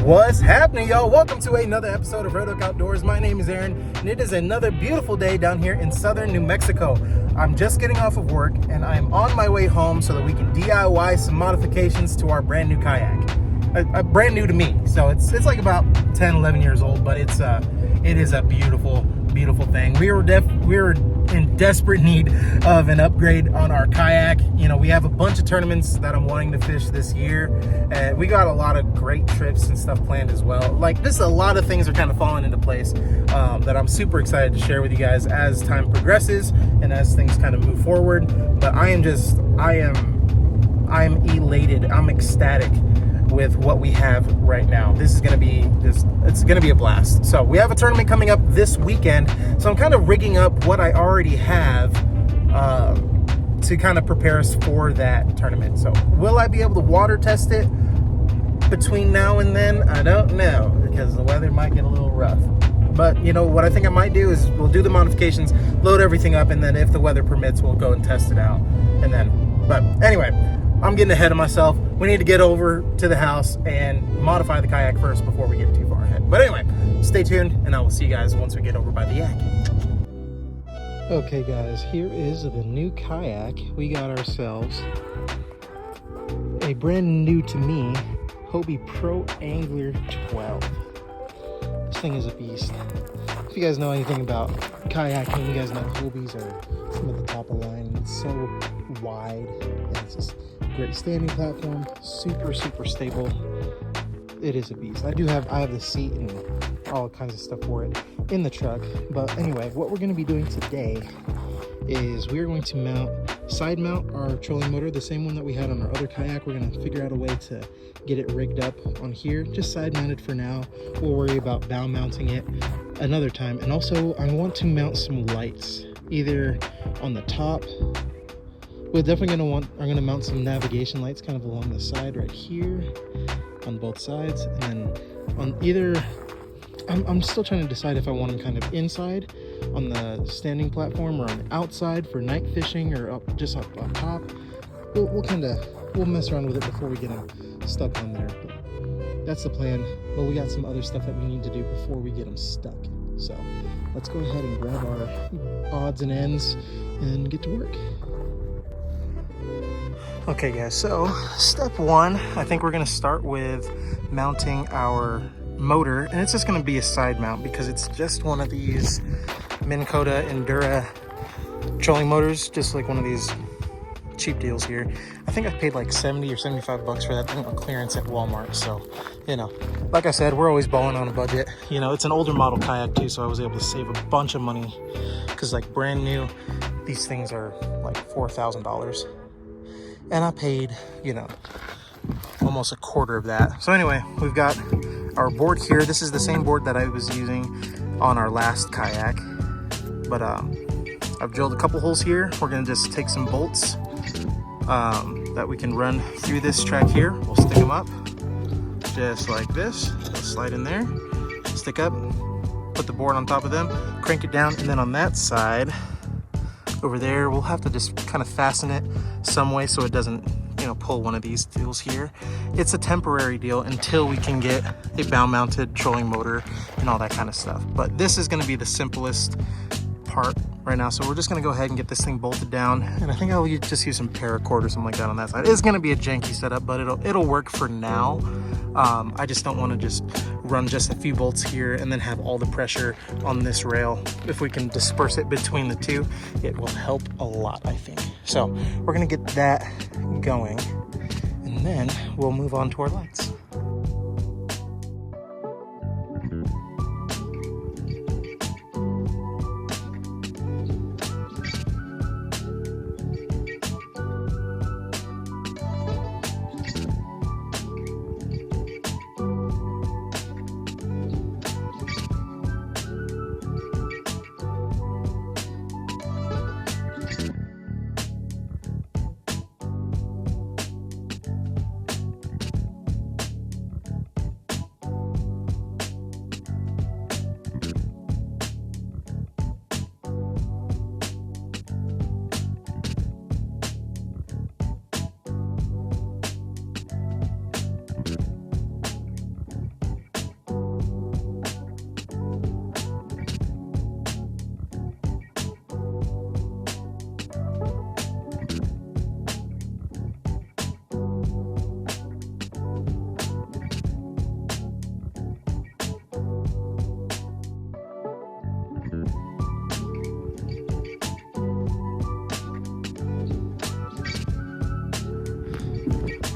What's happening, y'all? Welcome to another episode of Red Oak Outdoors. My name is Aaron, and it is another beautiful day down here in southern New Mexico. I'm just getting off of work, and I'm on my way home so that we can DIY some modifications to our brand new kayak. Brand new to me, so it's like about 10, 11 years old, but it is a beautiful thing. We were in desperate need of an upgrade on our kayak. You know, we have a bunch of tournaments that I'm wanting to fish this year, and we got a lot of great trips and stuff planned as well. Like, just a lot of things are kind of falling into place that I'm super excited to share with you guys as time progresses and as things kind of move forward. But I am elated. I'm ecstatic with what we have right now. It's gonna be a blast. So we have a tournament coming up this weekend, so I'm kind of rigging up what I already have to kind of prepare us for that tournament. So will I be able to water test it between now and then? I don't know, because the weather might get a little rough. But you know what I think I might do is we'll do the modifications, load everything up, and then if the weather permits, we'll go and test it out. But anyway, I'm getting ahead of myself. We need to get over to the house and modify the kayak first before we get too far ahead. But anyway, stay tuned, and I will see you guys once we get over by the yak. Okay guys, here is the new kayak. We got ourselves a brand new to me Hobie Pro Angler 12. This thing is a beast. If you guys know anything about kayaking, you guys know Hobies are some of the top of the line. It's so wide, and it's just great standing platform, super stable. It is a beast. I have the seat and all kinds of stuff for it in the truck. But anyway, what we're going to be doing today is we're going to side mount our trolling motor, the same one that we had on our other kayak. We're going to figure out a way to get it rigged up on here, just side mounted for now. We'll worry about bow mounting it another time. And also I want to mount some lights either on the top. We're definitely going to mount some navigation lights kind of along the side right here on both sides, and then on either, I'm still trying to decide if I want them kind of inside on the standing platform or on the outside for night fishing, or up top. We'll mess around with it before we get them stuck on there. But that's the plan. But we got some other stuff that we need to do before we get them stuck. So let's go ahead and grab our odds and ends and get to work. Okay guys, so step one, I think we're going to start with mounting our motor, and it's just going to be a side mount because it's just one of these Minn Kota Endura trolling motors, just like one of these cheap deals here. I think I paid like 70 or 75 bucks for that thing on clearance at Walmart. So, you know, like I said, we're always balling on a budget. You know, it's an older model kayak too, so I was able to save a bunch of money because, like, brand new, these things are like $4,000. And I paid, you know, almost a quarter of that. So anyway, we've got our board here. This is the same board that I was using on our last kayak. But I've drilled a couple holes here. We're gonna just take some bolts that we can run through this track here. We'll stick them up just like this. They'll slide in there, stick up, put the board on top of them, crank it down, and then on that side, over there, we'll have to just kind of fasten it some way so it doesn't, you know, pull one of these deals here. It's a temporary deal until we can get a bow mounted trolling motor and all that kind of stuff. But this is going to be the simplest part right now. So we're just going to go ahead and get this thing bolted down. And I think I'll just use some paracord or something like that on that side. It's going to be a janky setup, but it'll work for now. I just don't want to just run just a few bolts here and then have all the pressure on this rail. If we can disperse it between the two, it will help a lot, I think. So we're gonna get that going, and then we'll move on to our lights.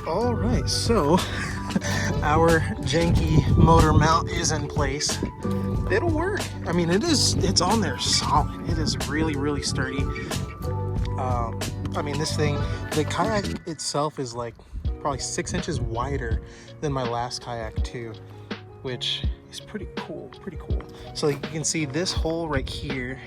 All right, so our janky motor mount is in place. It'll work. I mean, it's on there solid. It is really, really sturdy. I mean, this thing, the kayak itself is like probably 6 inches wider than my last kayak too, which is pretty cool, So you can see this hole right here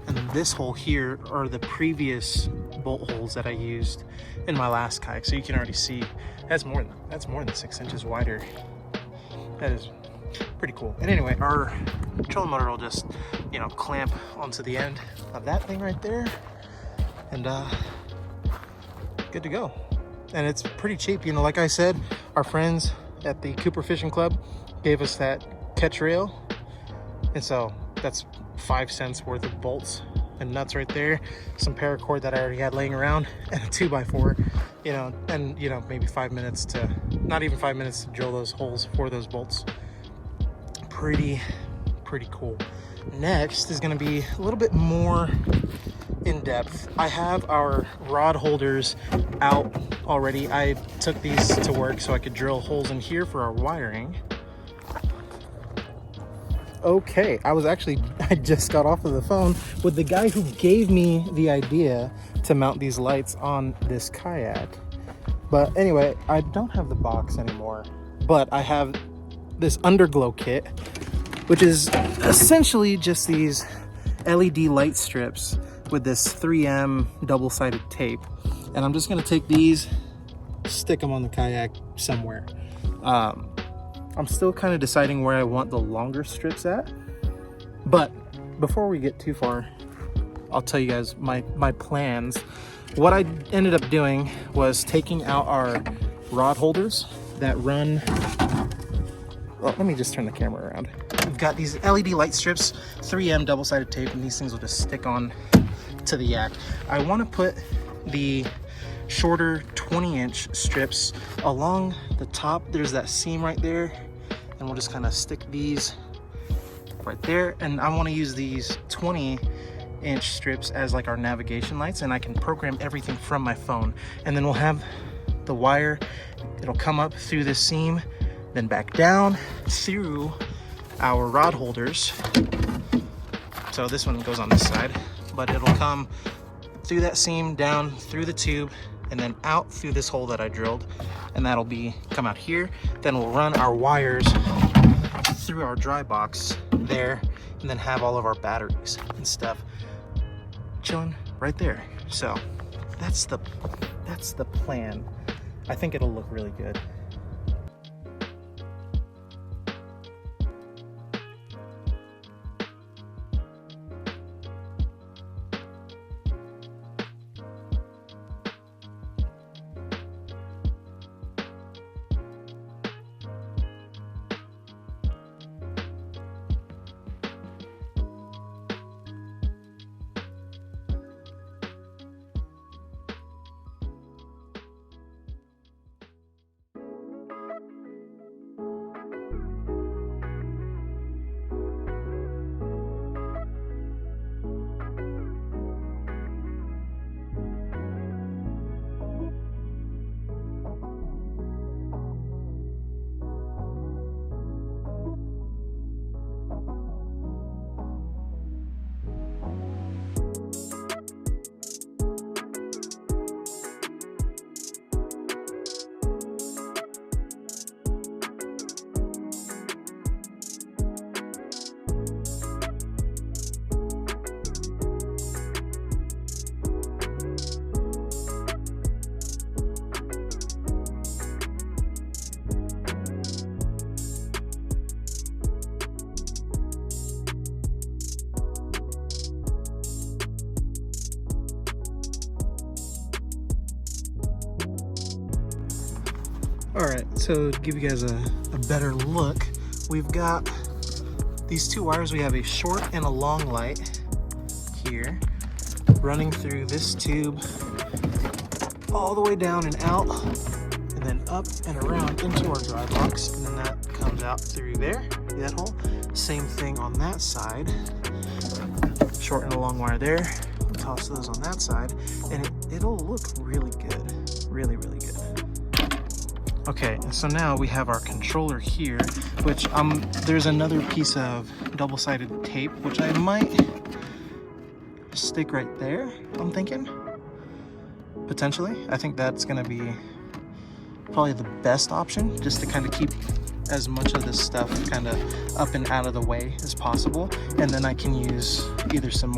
and this hole here are the previous bolt holes that I used in my last kayak. So you can already see that's more than 6 inches wider. That is pretty cool. And anyway, our trolling motor will just, you know, clamp onto the end of that thing right there, and good to go. And it's pretty cheap, you know. Like I said, our friends at the Cooper Fishing Club gave us that catch rail, and so that's 5 cents worth of bolts and nuts right there, some paracord that I already had laying around, and a 2x4, you know, and you know, maybe 5 minutes to, not even 5 minutes to drill those holes for those bolts. Pretty cool. Next is going to be a little bit more in depth. I have our rod holders out already. I took these to work so I could drill holes in here for our wiring. Okay, I just got off of the phone with the guy who gave me the idea to mount these lights on this kayak. But anyway, I don't have the box anymore, but I have this underglow kit, which is essentially just these LED light strips with this 3M double-sided tape. And I'm just gonna take these, stick them on the kayak somewhere. I'm still kind of deciding where I want the longer strips at, but before we get too far, I'll tell you guys my plans. What I ended up doing was taking out our rod holders that run, well, let me just turn the camera around. We've got these LED light strips, 3M double-sided tape, and these things will just stick on to the yak. I want to put the shorter 20-inch strips along the top. There's that seam right there, and we'll just kind of stick these right there. And I want to use these 20-inch strips as like our navigation lights, and I can program everything from my phone. And then we'll have the wire, it'll come up through this seam, then back down through our rod holders. So this one goes on this side, but it'll come through that seam, down through the tube, and then out through this hole that I drilled, and that'll come out here. Then we'll run our wires through our dry box there, and then have all of our batteries and stuff chilling right there. So that's the plan. I think it'll look really good. All right, so to give you guys a better look, we've got these two wires. We have a short and a long light here running through this tube all the way down and out, and then up and around into our dry box, and then that comes out through there, that hole. Same thing on that side, short and a long wire there. We'll toss those on that side, and it'll look really good, really good. Okay, so now we have our controller here, which there's another piece of double-sided tape, which I might stick right there, I'm thinking. Potentially. I think that's gonna be probably the best option, just to kind of keep as much of this stuff kind of up and out of the way as possible. And then I can use either some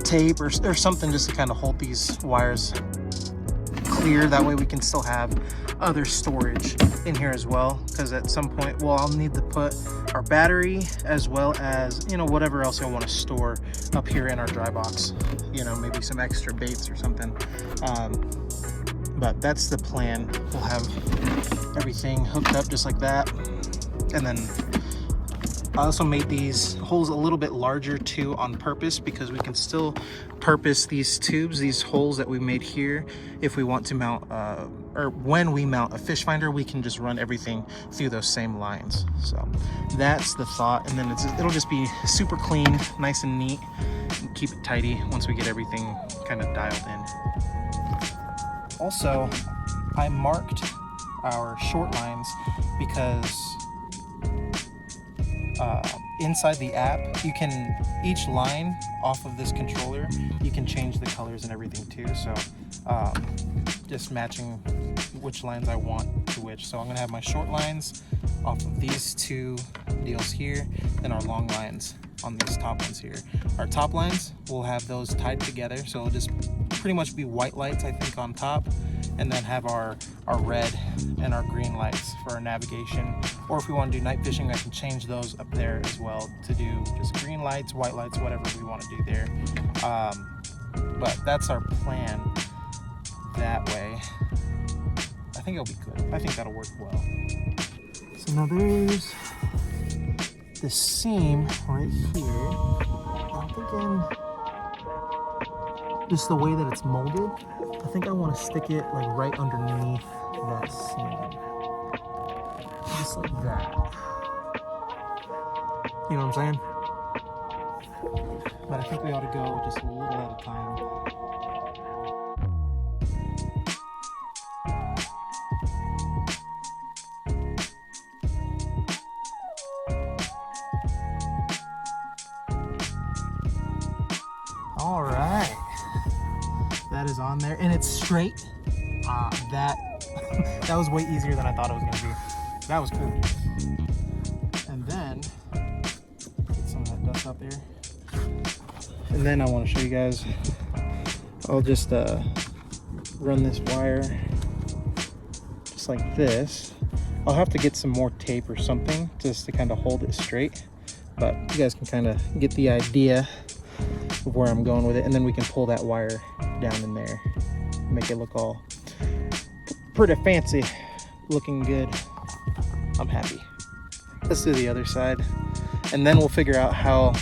tape or something just to kind of hold these wires clear. That way we can still have other storage in here as well, because at some point, well, I'll need to put our battery as well as, you know, whatever else I want to store up here in our dry box, you know, maybe some extra baits or something. But that's the plan. We'll have everything hooked up just like that. And then I also made these holes a little bit larger too on purpose, because we can still purpose these tubes, these holes that we made here, if we want to mount, or when we mount a fish finder, we can just run everything through those same lines. So that's the thought. And then it'll just be super clean, nice and neat, and keep it tidy once we get everything kind of dialed in. Also, I marked our short lines because inside the app, you can, each line off of this controller, you can change the colors and everything too. So just matching which lines I want to which. So I'm gonna have my short lines off of these two deals here, then our long lines on these top ones here. Our top lines, we'll have those tied together, so it'll just pretty much be white lights, I think, on top, and then have our red and our green lights for our navigation. Or if we want to do night fishing, I can change those up there as well to do just green lights, white lights, whatever we want to do there. But that's our plan that way. I think it'll be good. I think that'll work well. So now there's the seam right here. I'm thinking just the way that it's molded, I think I want to stick it like right underneath that seam. Just like that. You know what I'm saying? But I think we ought to go just a little at a time. All right, that is on there, and it's straight. That was way easier than I thought it was gonna be. That was cool. And then get some of that dust out there. And then I want to show you guys. I'll just run this wire just like this. I'll have to get some more tape or something just to kind of hold it straight, but you guys can kind of get the idea of where I'm going with it. And then we can pull that wire down in there, make it look all pretty fancy, looking good. I'm happy. Let's do the other side, and then we'll figure out how.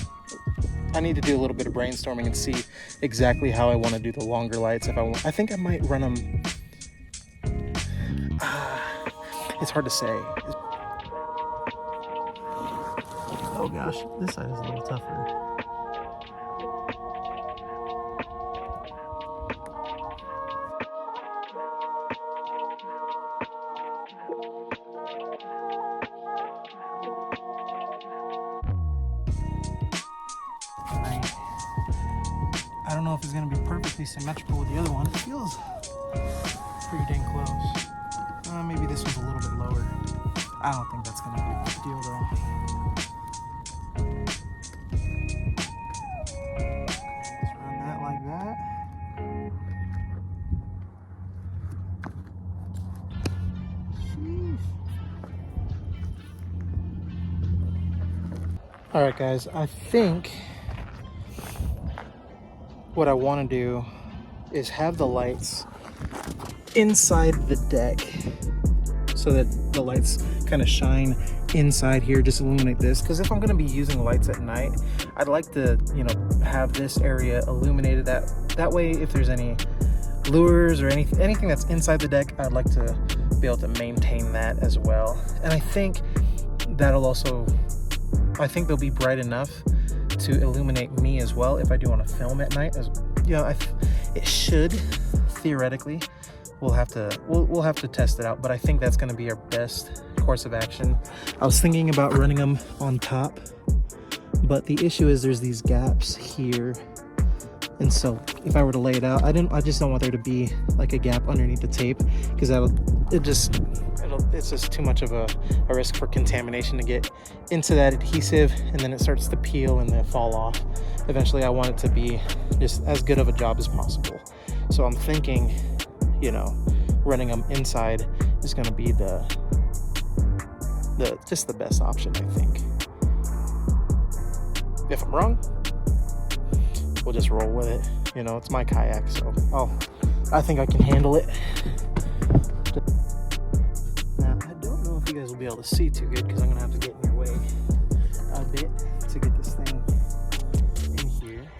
I need to do a little bit of brainstorming and see exactly how I want to do the longer lights. I think I might run them. It's hard to say. Oh gosh, this side is a little tougher. I don't know if it's going to be perfectly symmetrical with the other one. It feels pretty dang close. Maybe this one's a little bit lower. I don't think that's going to be a big deal though. Let's run that like that. All right, guys, I think what I want to do is have the lights inside the deck so that the lights kind of shine inside here, just illuminate this. Because if I'm going to be using lights at night, I'd like to, you know, have this area illuminated. That way, if there's any lures or anything that's inside the deck, I'd like to be able to maintain that as well. And I think that'll also, I think they'll be bright enough to illuminate me as well if I do want to film at night. As you know, it should theoretically we'll have to test it out, but I think that's going to be our best course of action. I was thinking about running them on top, but the issue is there's these gaps here, and so if I were to lay it out, I just don't want there to be like a gap underneath the tape, because it's just too much of a risk for contamination to get into that adhesive, and then it starts to peel and then fall off. Eventually I want it to be just as good of a job as possible. So I'm thinking, you know, running them inside is going to be just the best option, I think. If I'm wrong, we'll just roll with it. You know, it's my kayak, so I think I can handle it. Now, I don't know if you guys will be able to see too good, because I'm gonna have to get in your way a bit to get this thing in here.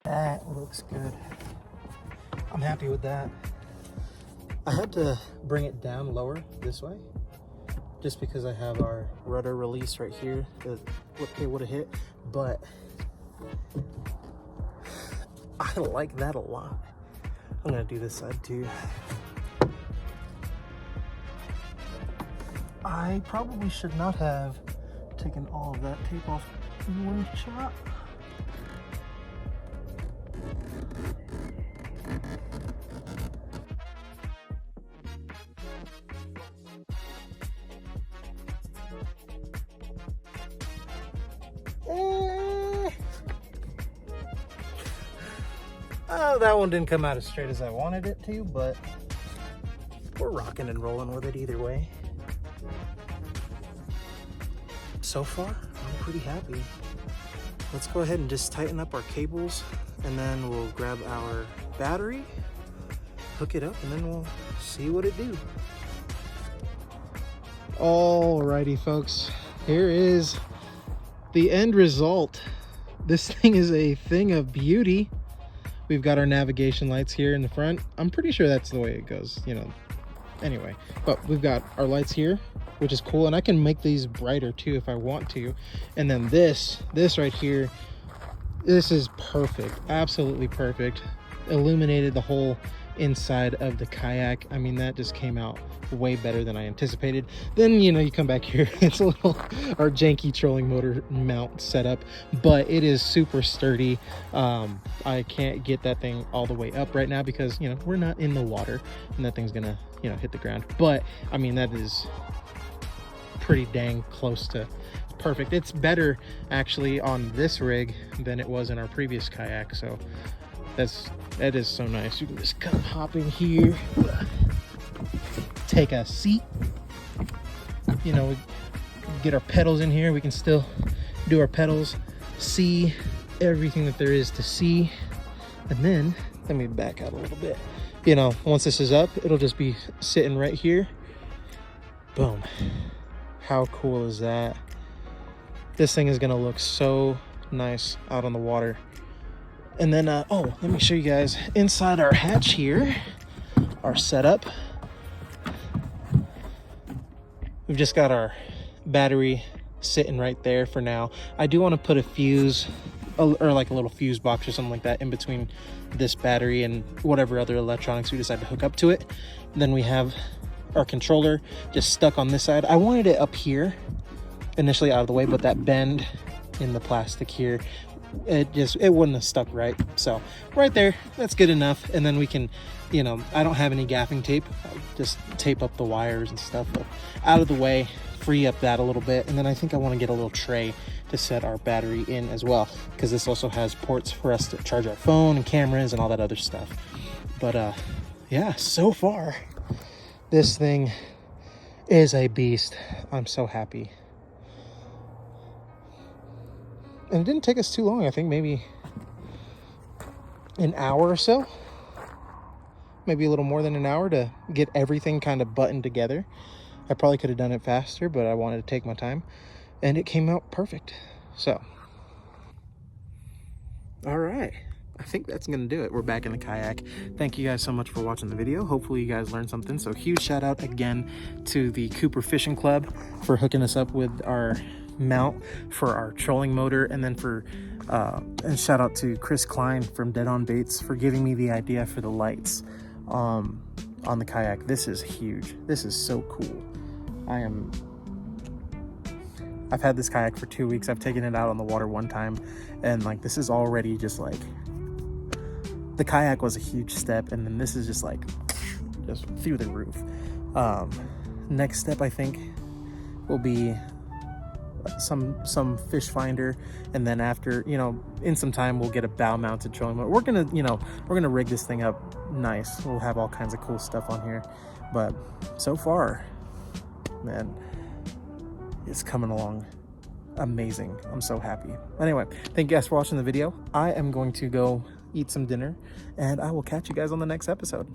That looks good. I'm happy with that. I had to bring it down lower this way, just because I have our rudder release right here that it would have hit, but I like that a lot. I'm gonna do this side too. I probably should not have taken all of that tape off in one shot. Oh, that one didn't come out as straight as I wanted it to, but we're rocking and rolling with it either way. So far, I'm pretty happy. Let's go ahead and just tighten up our cables, and then we'll grab our battery, hook it up, and then we'll see what it do. Alrighty, folks, here is the end result. This thing is a thing of beauty. We've got our navigation lights here in the front. I'm pretty sure that's the way it goes, you know. Anyway, but we've got our lights here, which is cool, and I can make these brighter too if I want to. And then this right here, this is perfect, absolutely perfect. Illuminated the whole inside of the kayak. I mean, that just came out way better than I anticipated. Then, you know, you come back here, it's a little our janky trolling motor mount setup, but it is super sturdy. I can't get that thing all the way up right now because, you know, we're not in the water and that thing's gonna, you know, hit the ground. But I mean, that is pretty dang close to perfect. It's better actually on this rig than it was in our previous kayak, so that is so nice. You can just come hop in here, take a seat, you know, we get our pedals in here, we can still do our pedals, see everything that there is to see. And then let me back out a little bit. You know, once this is up, it'll just be sitting right here. Boom. How cool is that? This thing is gonna look so nice out on the water. And then oh, let me show you guys inside our hatch here, our setup. We've just got our battery sitting right there for now. I do want to put a fuse or like a little fuse box or something like that in between this battery and whatever other electronics we decide to hook up to it. And then we have our controller just stuck on this side. I wanted it up here initially out of the way, but that bend in the plastic here, it wouldn't have stuck right. So right there, that's good enough. And then we can, you know, I don't have any gaffing tape. I'll just tape up the wires and stuff out of the way, free up that a little bit. And then I think I want to get a little tray to set our battery in as well, because this also has ports for us to charge our phone and cameras and all that other stuff. But yeah, so far this thing is a beast. I'm so happy. And it didn't take us too long. I think maybe an hour or so, maybe a little more than an hour to get everything kind of buttoned together. I probably could have done it faster, but I wanted to take my time, and it came out perfect. So, all right. I think that's gonna do it. We're back in the kayak. Thank you guys so much for watching the video. Hopefully you guys learned something. So huge shout out again to the Cooper Fishing Club for hooking us up with our mount for our trolling motor, and then for and shout out to Chris Klein from Dead On Baits for giving me the idea for the lights on the kayak. This is huge. This is so cool. I've had this kayak for 2 weeks. I've taken it out on the water one time, and like this is already just like, the kayak was a huge step, and then this is just like just through the roof. Next step I think will be some fish finder, and then after, you know, in some time we'll get a bow mounted trolling motor. We're gonna rig this thing up nice. We'll have all kinds of cool stuff on here, but so far, man, it's coming along amazing. I'm so happy. Anyway, thank you guys for watching the video. I am going to go eat some dinner, and I will catch you guys on the next episode.